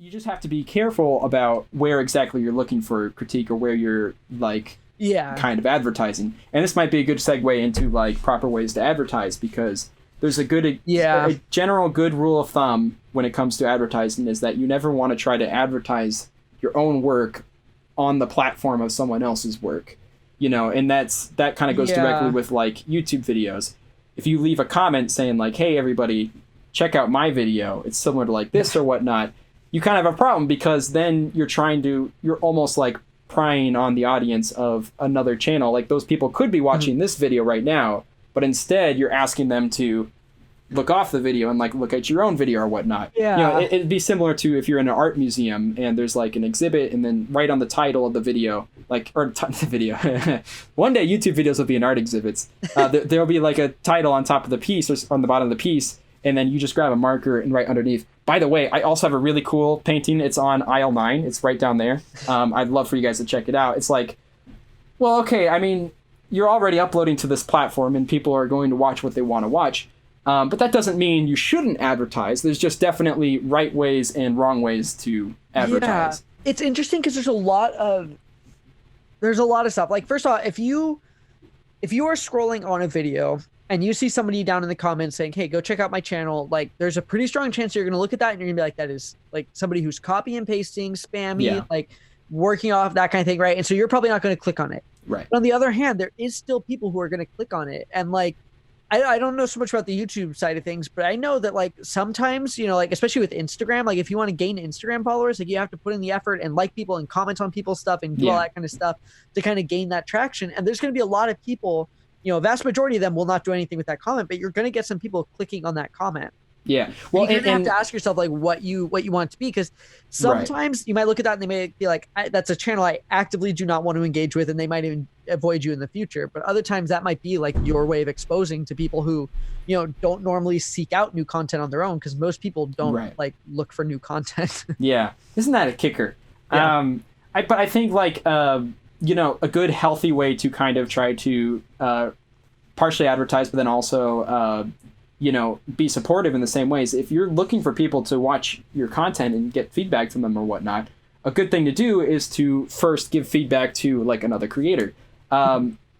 you just have to be careful about where exactly you're looking for critique or where you're like kind of advertising. And this might be a good segue into like proper ways to advertise, because there's a general good rule of thumb when it comes to advertising is that you never want to try to advertise your own work on the platform of someone else's work, and that kind of goes directly with like YouTube videos. If you leave a comment saying like, hey, everybody, check out my video, it's similar to like this or whatnot, you kind of have a problem, because then you're almost like prying on the audience of another channel. Like those people could be watching this video right now, but instead you're asking them to look off the video and like look at your own video or whatnot. It'd be similar to if you're in an art museum and there's like an exhibit, and then right on the title of the video, the video one day YouTube videos will be in art exhibits, there'll be like a title on top of the piece or on the bottom of the piece, and then you just grab a marker and write underneath, by the way, I also have a really cool painting. It's on aisle 9. It's right down there. I'd love for you guys to check it out. It's like, well, okay, I mean, you're already uploading to this platform and people are going to watch what they want to watch. But that doesn't mean you shouldn't advertise. There's just definitely right ways and wrong ways to advertise. Yeah. It's interesting because there's a lot of stuff. Like, first off, if you are scrolling on a video and you see somebody down in the comments saying, hey, go check out my channel, like there's a pretty strong chance you're going to look at that and you're going to be like, that is like somebody who's copy and pasting, spammy, like working off that kind of thing, right? And so you're probably not going to click on it. Right. But on the other hand, there is still people who are going to click on it. And like, I don't know so much about the YouTube side of things, but I know that like sometimes, like especially with Instagram, like if you want to gain Instagram followers, like you have to put in the effort and like people and comment on people's stuff and do all that kind of stuff to kind of gain that traction. And there's going to be a lot of people, a vast majority of them will not do anything with that comment, but you're going to get some people clicking on that comment. Yeah. Well, you're gonna have to ask yourself like what you want it to be, because sometimes you might look at that and they may be like, that's a channel I actively do not want to engage with, and they might even avoid you in the future. But other times that might be like your way of exposing to people who, don't normally seek out new content on their own, because most people don't like look for new content. Yeah. Isn't that a kicker? Yeah. But I think like, a good healthy way to kind of try to partially advertise, but then also, be supportive in the same ways. If you're looking for people to watch your content and get feedback from them or whatnot, a good thing to do is to first give feedback to like another creator.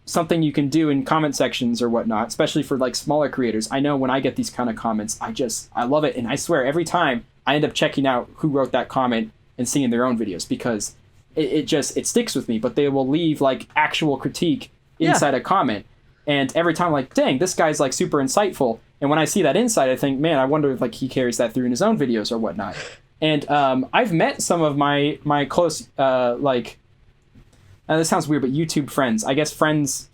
Something you can do in comment sections or whatnot, especially for like smaller creators. I know when I get these kind of comments, I love it. And I swear every time I end up checking out who wrote that comment and seeing their own videos, because it sticks with me. But they will leave like actual critique inside a comment. And every time I'm like, dang, this guy's like super insightful. And when I see that insight, I think, man, I wonder if like he carries that through in his own videos or whatnot. And I've met some of my close, this sounds weird, but YouTube friends, I guess friends.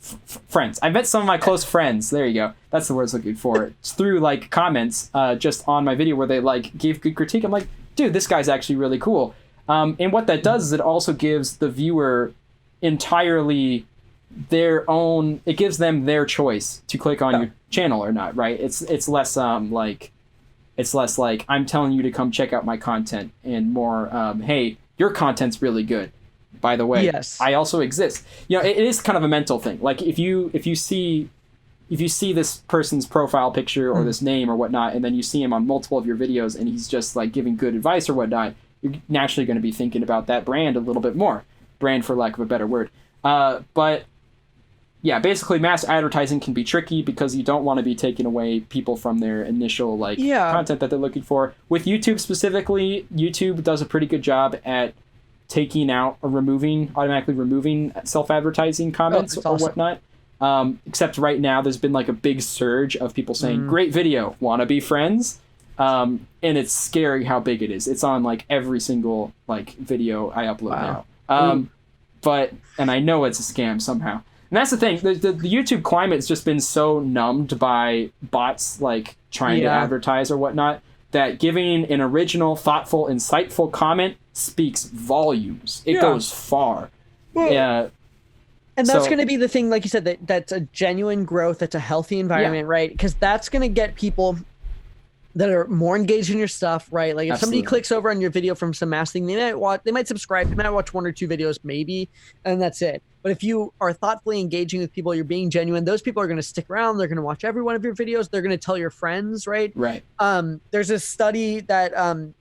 I've met some of my close friends. There you go. That's the word I was looking for. It's through like comments just on my video where they like gave good critique. I'm like, dude, this guy's actually really cool. And what that does is it also gives the viewer entirely it gives them their choice to click on your channel or not, right? It's less like I'm telling you to come check out my content, and more hey, your content's really good, by the way. I also exist. It is kind of a mental thing. Like if you see this person's profile picture or this name or whatnot, and then you see him on multiple of your videos and he's just like giving good advice or whatnot, you're naturally going to be thinking about that brand a little bit more, for lack of a better word. But yeah, basically mass advertising can be tricky because you don't want to be taking away people from their initial content that they're looking for. With YouTube specifically, YouTube does a pretty good job at taking out or automatically removing self-advertising comments or whatnot. Except right now there's been like a big surge of people saying, great video, wanna be friends? And it's scary how big it is. It's on like every single like video I upload now. And I know it's a scam somehow. And that's the thing. The YouTube climate has just been so numbed by bots like trying to advertise or whatnot, that giving an original, thoughtful, insightful comment speaks volumes. It goes far. And that's going to be the thing, like you said, that's a genuine growth. That's a healthy environment, right? Because that's going to get people that are more engaged in your stuff, right? Like if somebody clicks over on your video from some mass thing, they might subscribe, they might watch 1 or 2 videos maybe, and that's it. But if you are thoughtfully engaging with people, you're being genuine, those people are going to stick around. They're going to watch every one of your videos. They're going to tell your friends, right? Right. There's a study that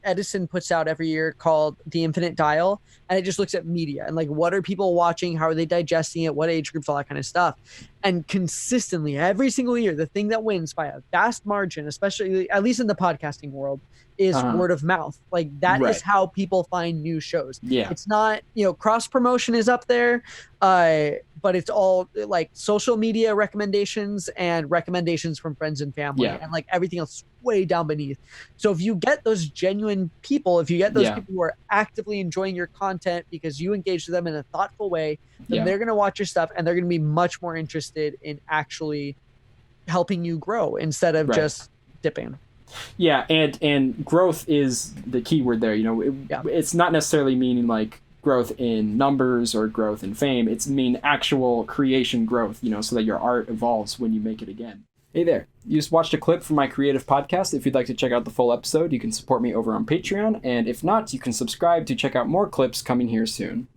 Edison puts out every year called The Infinite Dial, and it just looks at media and like what are people watching, how are they digesting it, what age groups, all that kind of stuff. And consistently, every single year, the thing that wins by a vast margin, especially at least in the podcasting world, is word of mouth. Like that is how people find new shows. Yeah. It's not, cross promotion is up there, but it's all like social media recommendations and recommendations from friends and family, and like everything else way down beneath. So if you get those genuine people, if you get those people who are actively enjoying your content because you engage with them in a thoughtful way, then they're going to watch your stuff and they're going to be much more interested in actually helping you grow instead of just dipping. Yeah, and growth is the key word there. It's not necessarily meaning like growth in numbers or growth in fame. It's actual creation growth, so that your art evolves when you make it again. Hey there. You just watched a clip from my creative podcast. If you'd like to check out the full episode, you can support me over on Patreon. And if not, you can subscribe to check out more clips coming here soon.